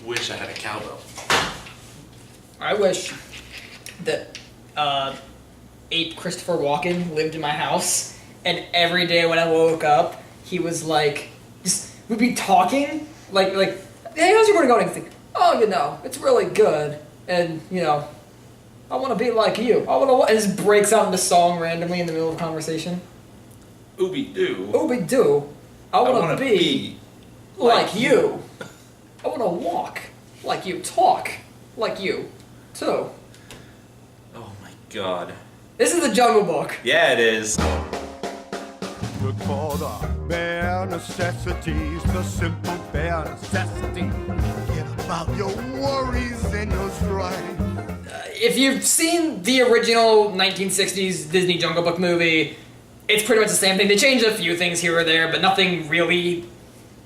wish I had a cowbell. I wish that ape Christopher Walken lived in my house, and every day when I woke up, he was like, we'd be talking, like, hey, how's your morning going? And he'd think, oh, it's really good, and, I want to be like you. And just breaks out into song randomly in the middle of a conversation. Ooby-doo. Ooby-doo. I want to be like you. I want to walk like you, talk like you, too. Oh my god. This is the Jungle Book. Yeah, it is. Look for the bare necessities, the simple bare necessities. Forget about your worries and your strife. If you've seen the original 1960s Disney Jungle Book movie, it's pretty much the same thing. They changed a few things here or there, but nothing really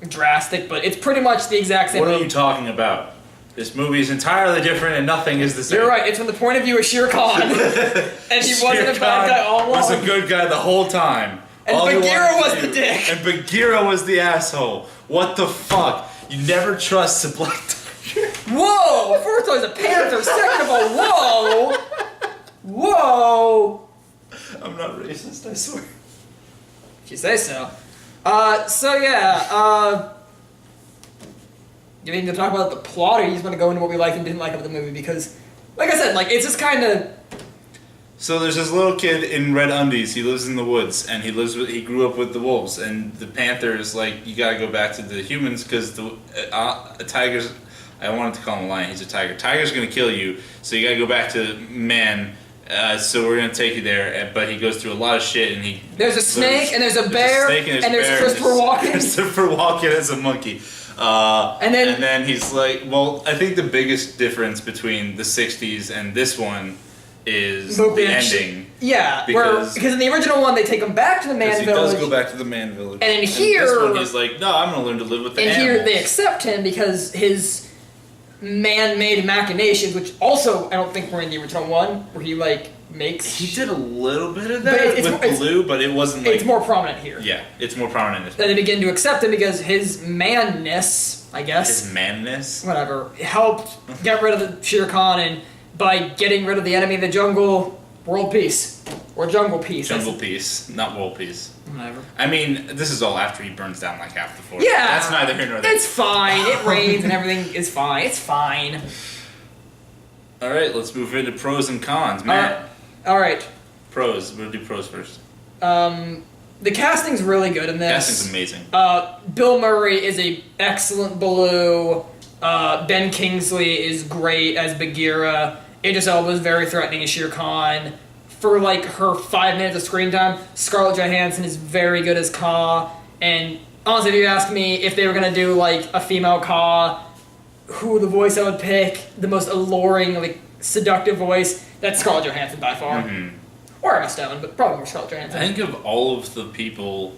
drastic, but it's pretty much the exact same What movie. are you talking about? This movie is entirely different and nothing is the same. You're right, it's from the point of view of Shere Khan. And he wasn't a bad guy all along. Was a good guy the whole time. And Bagheera was the dick. And Bagheera was the asshole. What the fuck? You never trust the Black Tiger. Whoa! First of all, he's a panther. Second of all, whoa! I'm not racist, I swear. If you say so. Do you need to talk about the plot, or you just want to go into what we liked and didn't like about the movie? Because, like I said, it's just kind of... So there's this little kid in red undies. He lives in the woods, and he grew up with the wolves. And the panther is like, you gotta go back to the humans because the tiger's. I wanted to call him a lion. He's a tiger. Tiger's gonna kill you, so you gotta go back to man. So we're gonna take you there. But he goes through a lot of shit, and there's a snake, and there's a bear, and there's Christopher Walken. Christopher Walken as a monkey. And then he's like, well, I think the biggest difference between the 60s and this one is the ending. Yeah, because in the original one they take him back to the man village. He does go back to the man village. And in here, this one he's like, no, I'm gonna learn to live with the animals. And here they accept him because his man-made machinations, which also I don't think were in the original one, where he makes. He did a little bit of that with Baloo, but it wasn't It's more prominent here. Yeah, it's more prominent in this. Then they begin to accept him because his manness, I guess. His manness? Whatever. Helped get rid of the Shere Khan, and by getting rid of the enemy of the jungle, world peace. Or jungle peace. Jungle peace, not world peace. Whatever. I mean, this is all after he burns down half the forest. Yeah! That's neither here nor there. It's fine. It rains and everything is fine. It's fine. Alright, let's move into pros and cons. Matt. Alright. Pros. We'll do pros first. The casting's really good in this. Casting's amazing. Bill Murray is a excellent Baloo. Ben Kingsley is great as Bagheera. Idris Elba is very threatening as Shere Khan. For her 5 minutes of screen time, Scarlett Johansson is very good as Kaa. And honestly, if you ask me if they were gonna do a female Kaa, who the voice I would pick, the most alluring, seductive voice, that's Scarlett Johansson by far. Mm-hmm. Or Emma Stone, but probably more Scarlett Johansson. I think of all of the people,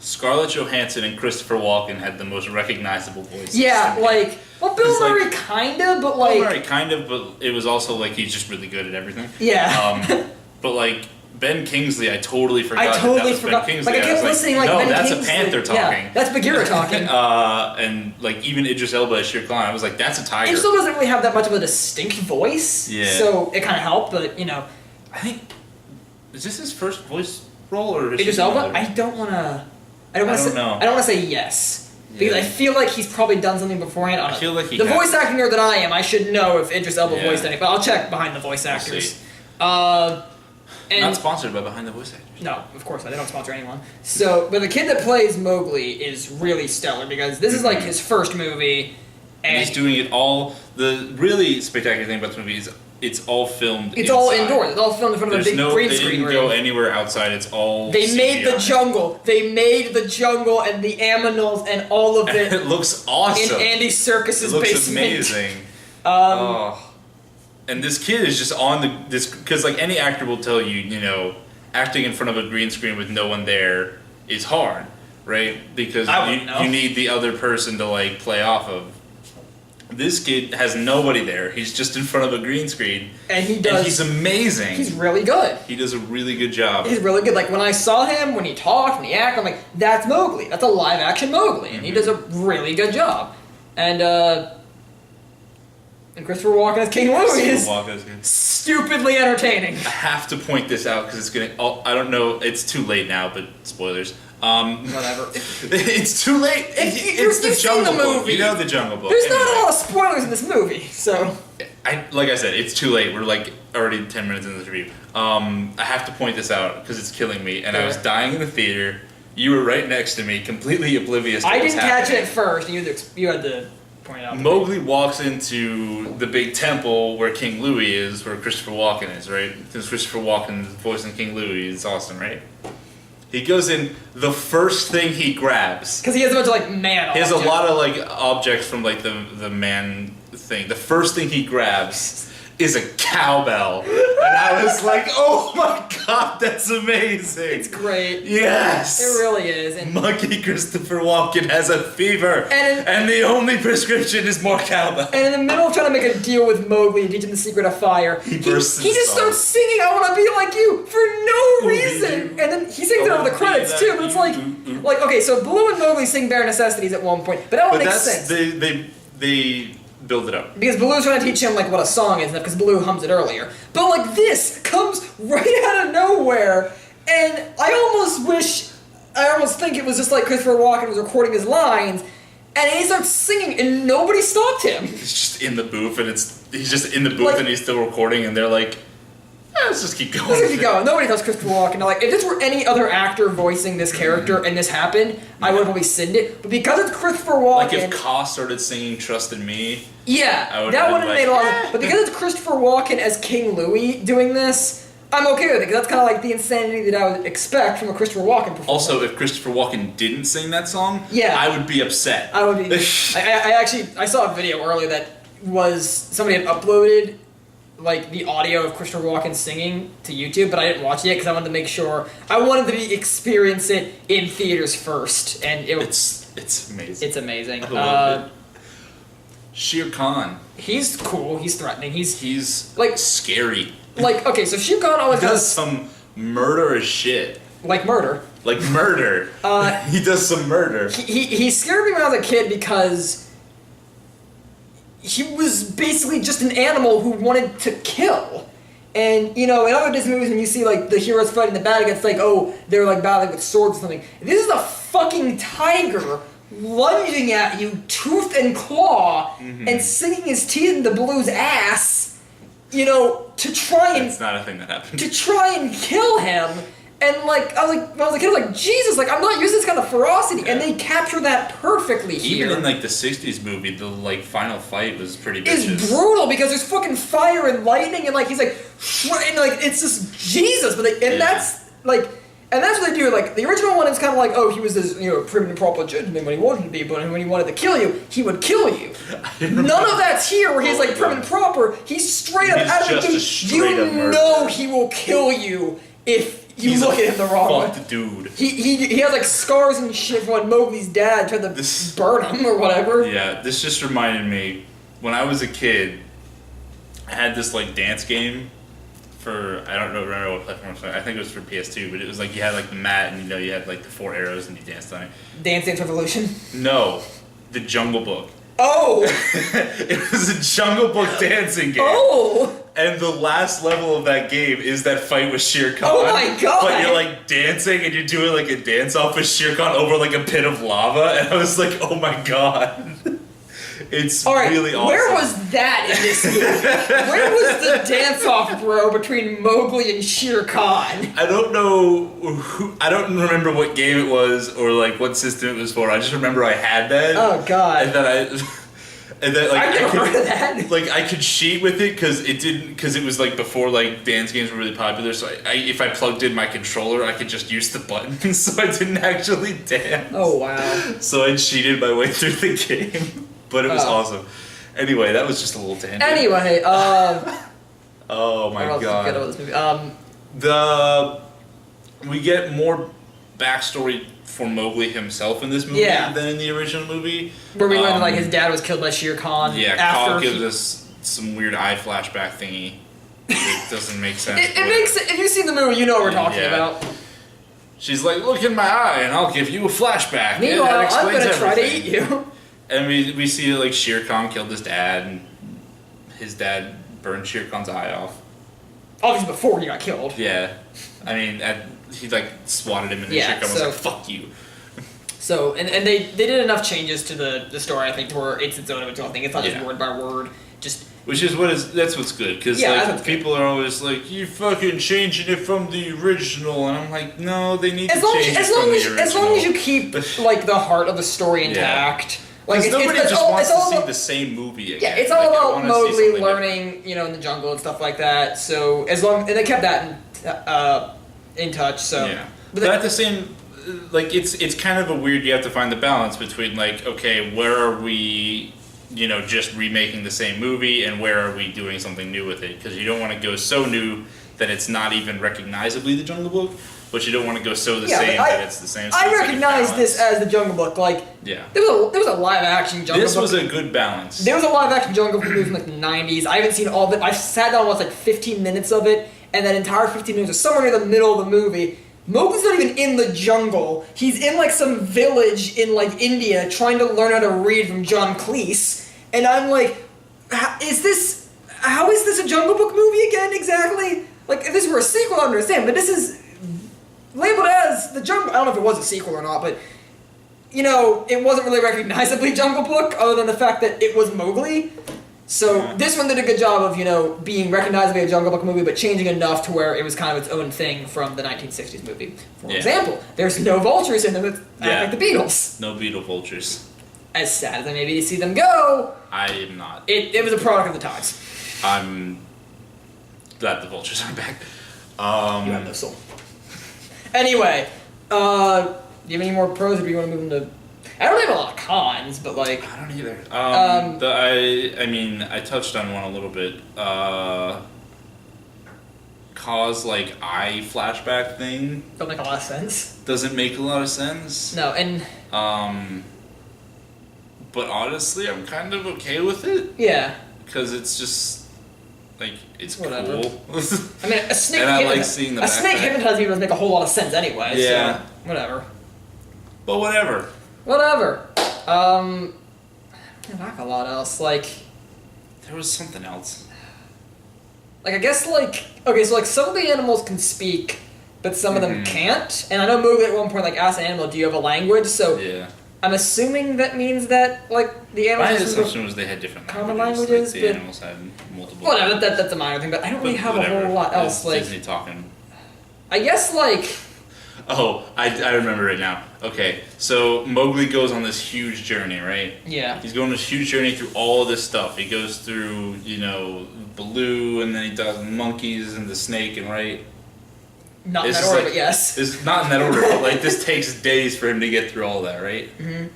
Scarlett Johansson and Christopher Walken had the most recognizable voices. Yeah, Bill Murray kinda, but Bill Murray kind of, but it was also he's just really good at everything. Yeah. But Ben Kingsley, I totally forgot. I totally forgot. Ben Kingsley. I kept listening no, Ben that's Kingsley. a panther talking. Yeah, that's Bagheera talking. And even Idris Elba as Shere Khan, I was like, that's a tiger. He still doesn't really have that much of a distinct voice. Yeah. So it kind of helped, but I think is this his first voice role or Idris Elba? I don't want to. I don't want to say yes. Because I feel like he's probably done something beforehand. I feel like he the voice acting nerd that I am, I should know if Idris Elba voiced any, but I'll check behind the voice actors. Not sponsored by Behind the Voice Actors. No, of course not. They don't sponsor anyone. But the kid that plays Mowgli is really stellar because this is his first movie. And he's doing it all. The really spectacular thing about this movie is it's all filmed It's inside. all indoors. It's all filmed in front of a big green screen. They didn't go anywhere outside. It's all They CGI. made the jungle. They made the jungle and the aminals and all of it. It looks awesome. In Andy Serkis's basement. It looks amazing. And this kid is just on this because any actor will tell you, acting in front of a green screen with no one there is hard, right? Because you need the other person to play off of. This kid has nobody there. He's just in front of a green screen. And he's amazing. He's really good. He does a really good job. He's really good. When I saw him, when he talked, when he acted, I'm like, that's Mowgli. That's a live action Mowgli. And he does a really good job. And And Christopher Walken as King Louis is Walken's good. stupidly entertaining. I have to point this out because it's gonna. Oh, I don't know. It's too late now, but spoilers. Whatever. It's too late. It's the you've seen Jungle the Book. movie. You know the Jungle Book. There's not a Anyway. lot of spoilers in this movie, so. Like I said, it's too late. We're like already 10 minutes into the review. I have to point this out because it's killing me, and I was dying in the theater. You were right next to me, completely oblivious to I what was didn't catch it happening. at first. You had to point it out. Mowgli walks into the big temple where King Louis is, where Christopher Walken is, right? Because Christopher Walken voicing King Louis is awesome, right? He goes in, the first thing he grabs. Because he has a bunch of, like, man He has a objects. lot of, like, objects from, like, the man thing. The first thing he grabs is a cowbell. And I was like, oh my god, that's amazing. It's great. Yes. It really is. And Monkey Christopher Walken has a fever. And- And the only prescription is more cowbell. And in the middle of trying to make a deal with Mowgli to teach him the secret of fire, he bursts just into starts song. singing "I Want to Be Like You" for no Ooh, reason. you- And then he sings it over the credits too. But it's like, okay, so Baloo and Mowgli sing "Bare Necessities" at one point, but that one But makes that's sense they build it up. because Baloo's trying to teach him like what a song is, because Baloo hums it earlier. But like this comes right out of nowhere, and I almost think it was just like Christopher Walken was recording his lines. And he starts singing, and nobody stopped him. He's just in the booth, and he's just in the booth, Like- and he's still recording, and they're like, let's just keep going. Let's keep going. Nobody knows Christopher Walken. Like, if this were any other actor voicing this character and this happened, I would have probably seen it. But because it's Christopher Walken, Like if Ka started singing "Trust in Me," yeah, I would've that been would have like, made a lot of sense. But because it's Christopher Walken as King Louis doing this, I'm okay with it, because that's kind of like the insanity that I would expect from a Christopher Walken performance. Also, if Christopher Walken didn't sing that song, Yeah. I would be upset. I would be. I saw a video earlier that was somebody had uploaded like the audio of Christopher Walken singing to YouTube, but I didn't watch it yet because I wanted to make sure I wanted to experience it in theaters first, and It's amazing. it's amazing. I love it. Shere Khan, He's cool. He's threatening. he's Like- scary. Like, okay, so Shere Khan always He does does some murderous shit. like murder. Like murder. He does some murder. He scared me when I was a kid because he was basically just an animal who wanted to kill. And, you know, in other Disney movies when you see, like, the heroes fighting the bad guys, it's like, oh, they're, like, battling with swords or something. This is a fucking tiger lunging at you, tooth and claw, and sinking his teeth into Blue's ass, you know, to try and It's not a thing that happened. to try and kill him. And like I was like when I was a kid, I was like, Jesus, like I'm not used to this kind of ferocity, and they capture that perfectly here. Even in like the '60s movie, the like final fight was pretty It's vicious. brutal because there's fucking fire and lightning, and like he's like, and like it's just Jesus, but and that's like. And that's what they do. Like the original one is kind of like, oh, he was this, you know, prim and proper gentleman when he wanted to be, but when he wanted to kill you, he would kill you. None of that's here, where he's like prim and proper. He's straight up He's out of the just a gate. straight You up murderer. know he will kill you if you He's look a at him the wrong way. fucked dude. He has like scars and shit from when Mowgli's dad tried to This- burn him or whatever. Yeah, this just reminded me when I was a kid. I had this like dance game for I don't know remember what platform it was. I think it was for PS2, but it was like you had like the mat and you know you had like the 4 arrows and you danced on it. Dance Dance Revolution. No, the Jungle Book. Oh! It was a Jungle Book dancing game. Oh! And the last level of that game is that fight with Shere Khan. Oh my God. But you're like dancing and you're doing like a dance off with Shere Khan over like a pit of lava, and I was like, oh my god. It's Alright, really awesome. where was that in this movie? Where was the dance-off, bro, between Mowgli and Shere Khan? I don't know I don't remember what game it was or like what system it was for. I just remember I had that. Oh, God. And then like I've never could, heard of that. Like I could cheat with it because it was like before like dance games were really popular. So if I plugged in my controller, I could just use the buttons, so I didn't actually dance. Oh, wow. So I cheated my way through the game, but it was Oh. awesome. Anyway, that was just a little tangent. Anyway, Oh my what else god. is good about this movie? We get more backstory for Mowgli himself in this movie Yeah. than in the original movie. Where we learned that, like, his dad was killed by Shere Khan Yeah, after Kyle gives he- us some weird eye flashback thingy. It doesn't make sense. It but- makes if you've seen the movie, you know what we're talking Yeah. about. She's like, look in my eye and I'll give you a flashback. And Meanwhile, that I'm explains gonna try to everything. eat you. And we see like Shere Khan killed his dad and his dad burned Shere Khan's eye off. Obviously, before he got killed. Yeah, I mean, he like swatted him, and Yeah, Shere Khan was so- like, "Fuck you." So, and they did enough changes to the story, I think, to where it's its own original thing. It's not just Yeah. word by word. Just That's what's good, because Yeah, like, that's what's people are always like, "You fucking changing it from the original," and I'm like, "No, they need as to long change as it from the as original." long as you keep like the heart of the story intact. Like Because nobody just all, wants it's to all see about, the same movie again. yeah, it's Like, all I about wanna see Mowgli something learning, in the jungle and stuff like that. So as long and they kept that in touch. So Yeah, but but at the same, like it's kind of a weird. You have to find the balance between like, okay, where are we, just remaking the same movie, and where are we doing something new with it? Because you don't want to go so new that it's not even recognizably the Jungle Book, but you don't want to go so the Yeah, same but that it's the same. So I it's like a recognize this balance. as the Jungle Book. Like Yeah, there was a live action Jungle this Book. was a good balance. There was a live action Jungle Book movie from like the 90s. I haven't seen all of it. I sat down and watched like 15 minutes of it, and that entire 15 minutes was somewhere near the middle of the movie. Mowgli's not even in the jungle. He's in like some village in like India trying to learn how to read from John Cleese. And I'm like, how is this a Jungle Book movie again exactly? Like if this were a sequel, I understand, but this is labeled as the Jungle. I don't know if it was a sequel or not, but it wasn't really recognizably Jungle Book, other than the fact that it was Mowgli. So Yeah. this one did a good job of, being recognizably a Jungle Book movie, but changing enough to where it was kind of its own thing from the 1960s movie. For Yeah. example, there's no vultures in them that act Yeah. like the Beatles. No beetle vultures. As sad as I may be to see them go, I am not. it was a product of the times. I'm glad the vultures are back. You have no soul. Anyway, do you have any more pros, or do you want to move into... I don't have a lot of cons, but like... I don't either. I touched on one a little bit. Cause like eye flashback thing Don't make a lot of sense. doesn't make a lot of sense. No, and... But honestly, I'm kind of okay with it Yeah. because it's just like it's Whatever. cool. I mean, a snake... And I like hypnotiz- seeing the A snake backpack. hypnotizing doesn't make a whole lot of sense anyway, Yeah. so... Whatever. But whatever. Whatever. I don't have a lot else. Like, There was something else. I guess, like... Okay, so, like, some of the animals can speak, but some of Mm-hmm. them can't. And I know Mowgli at one point, like, asked an animal, do you have a language? So, Yeah. I'm assuming that means that, like, the My animals... assumption was they had different Common languages. languages, Like the but- animals had multiple. Whatever, that's a minor thing, but I don't really But have whatever. a whole lot else. It's Like, Disney talking. I guess, like... Oh, I remember it now. Okay, so Mowgli goes on this huge journey, right? Yeah. He's going on this huge journey through all of this stuff. He goes through, Baloo, and then he does monkeys and the snake, and right? Not in This that is order, like- but yes. This not in that order, but like this takes days for him to get through all that, right? Mm-hmm.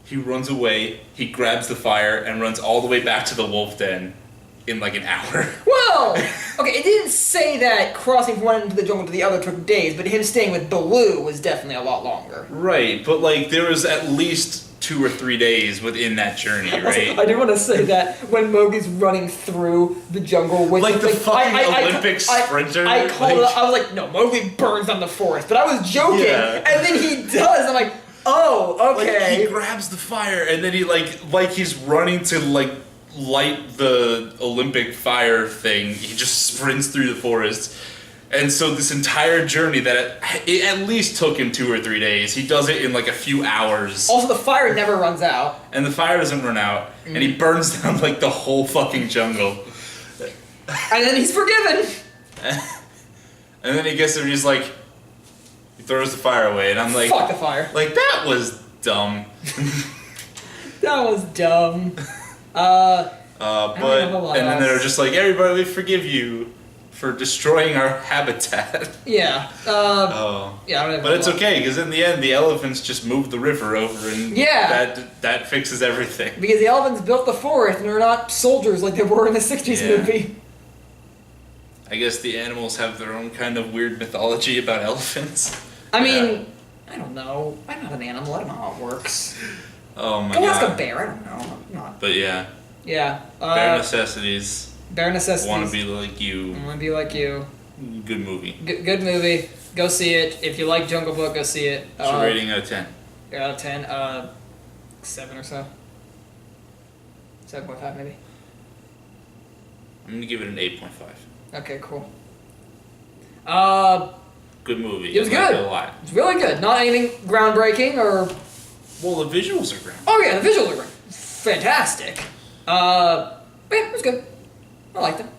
He runs away. He grabs the fire and runs all the way back to the wolf den in like an hour. Well, okay, it didn't say that crossing from one end of the jungle to the other took days, but him staying with Baloo was definitely a lot longer. Right, but like there was at least 2 or 3 days within that journey, right? I do want to say that when Mowgli's running through the jungle with Like the fucking Olympic I sprinter, called like- it. I was like, no, Mowgli burns down the forest, but I was joking, Yeah. and then he does. I'm like, oh, Like okay. he grabs the fire and then he like he's running to like light the Olympic fire thing. He just sprints through the forest. And so this entire journey that it at least took him 2 or 3 days, he does it in like a few hours. Also, the fire never runs out. And the fire doesn't run out. And he burns down like the whole fucking jungle. And then he's forgiven. And then he gets there and he's like, he throws the fire away. And I'm like, Fuck the fire. like that was dumb. That was dumb. But don't have a lot and then they're else. just like, everybody, we forgive you for destroying our habitat. Yeah. Oh, Yeah, I don't have but a it's lot. okay because in the end, the elephants just moved the river over, and Yeah. that fixes everything. Because the elephants built the forest and they're not soldiers like they were in the 60s Yeah. movie. I guess the animals have their own kind of weird mythology about elephants. I mean, Yeah. I don't know. I'm not an animal. I don't know how it works. Oh my Go ask a god. bear. I don't know. I'm not. But yeah, Yeah. bare necessities. Bare necessities. Want to be like you. I wanna be like you. Good movie. Good movie. Go see it. If you like Jungle Book, go see it. What's your rating out of 10? Out of 10, 7 or so. 7.5 maybe. I'm gonna give it an 8.5. Okay, cool. Good movie. It was I liked good. it a lot. It's really good. Not anything groundbreaking or. Well, the visuals are great. Oh yeah, the visuals are great. Fantastic. But yeah, it was good. I liked it. It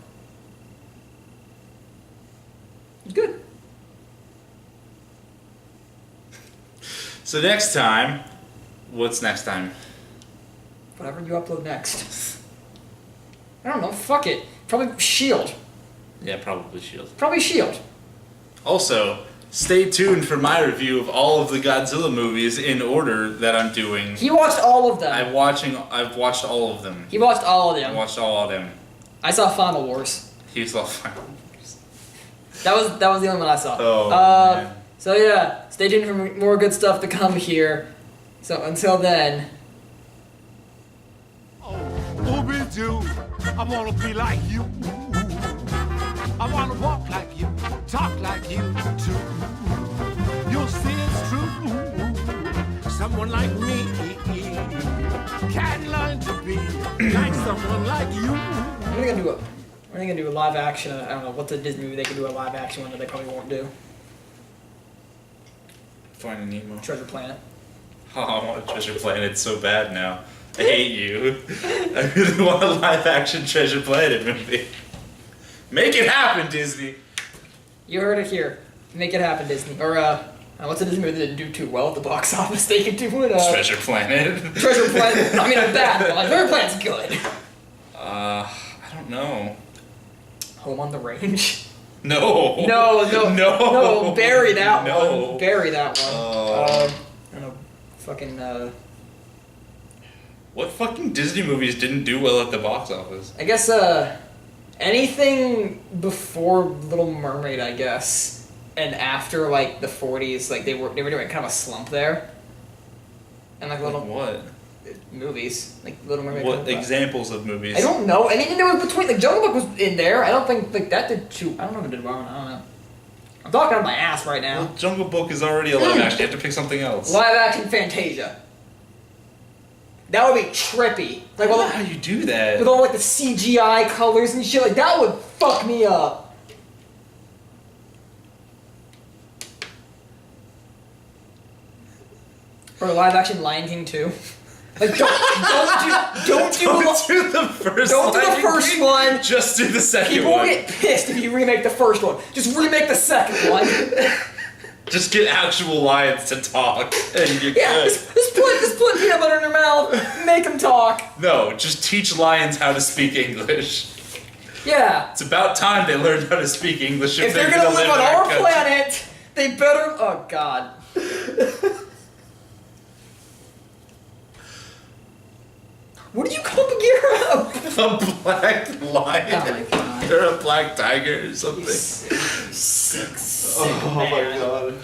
was good. So next time, what's next time? Whatever you upload next. I don't know. Fuck it. Probably Shield. Yeah, probably Shield. Probably Shield. Also, stay tuned for my review of all of the Godzilla movies in order that I'm doing. He watched all of them. I've watched all of them. He watched all of I them. watched all of them. I saw Final Wars. He was all fine. That was the only one I saw. Oh, man. So yeah, stay tuned for more good stuff to come here. So until then. Ooby-Doo, I wanna be like you. I wanna walk like you, talk like you too. You'll see it's true. Someone like me can learn to be like someone like you. We're gonna do a live action. I don't know what's a Disney movie they could do a live action one that they probably won't do. Finding Nemo. Treasure Planet. Oh, I want a Treasure Planet so bad now. I hate you. I really want a live action Treasure Planet movie. Make it happen, Disney. You heard it here. Make it happen, Disney. Or what's a Disney movie that didn't do too well at the box office? They could do it. Treasure Planet. Treasure Planet. I mean, a bad one. Treasure Planet's good. I don't know. Home on the Range. No. No. Bury that No. one. Bury that one. Oh. I don't know. Fucking. What fucking Disney movies didn't do well at the box office? I guess anything before Little Mermaid, I guess, and after like the 40s, like they were doing kind of a slump there. And like little What? movies, like Little Mermaid. What examples of movies? I don't know. Anything that was between, like Jungle Book was in there. I don't think like that did too. I don't know if it did well. I don't know. I'm talking out of my ass right now. Well, Jungle Book is already a live action. You have to pick something else. Live action Fantasia. That would be trippy. Like I don't know how you do that. with all like the CGI colors and shit. Like that would fuck me up. Or live action Lion King 2. Like don't do the first. Don't do the Lion first King. one. Just do the second People will one. get pissed if you remake the first one. Just remake the second one. Just get actual lions to talk, and you're Yeah, good. just put peanut butter in their mouth. Make them talk. No, just teach lions how to speak English. Yeah. It's about time they learned how to speak English If they're gonna live on in our country. planet, they better. Oh God. What do you call Bagheera? A black lion. Oh my God. Or a black tiger or something. Sick Oh my man. god.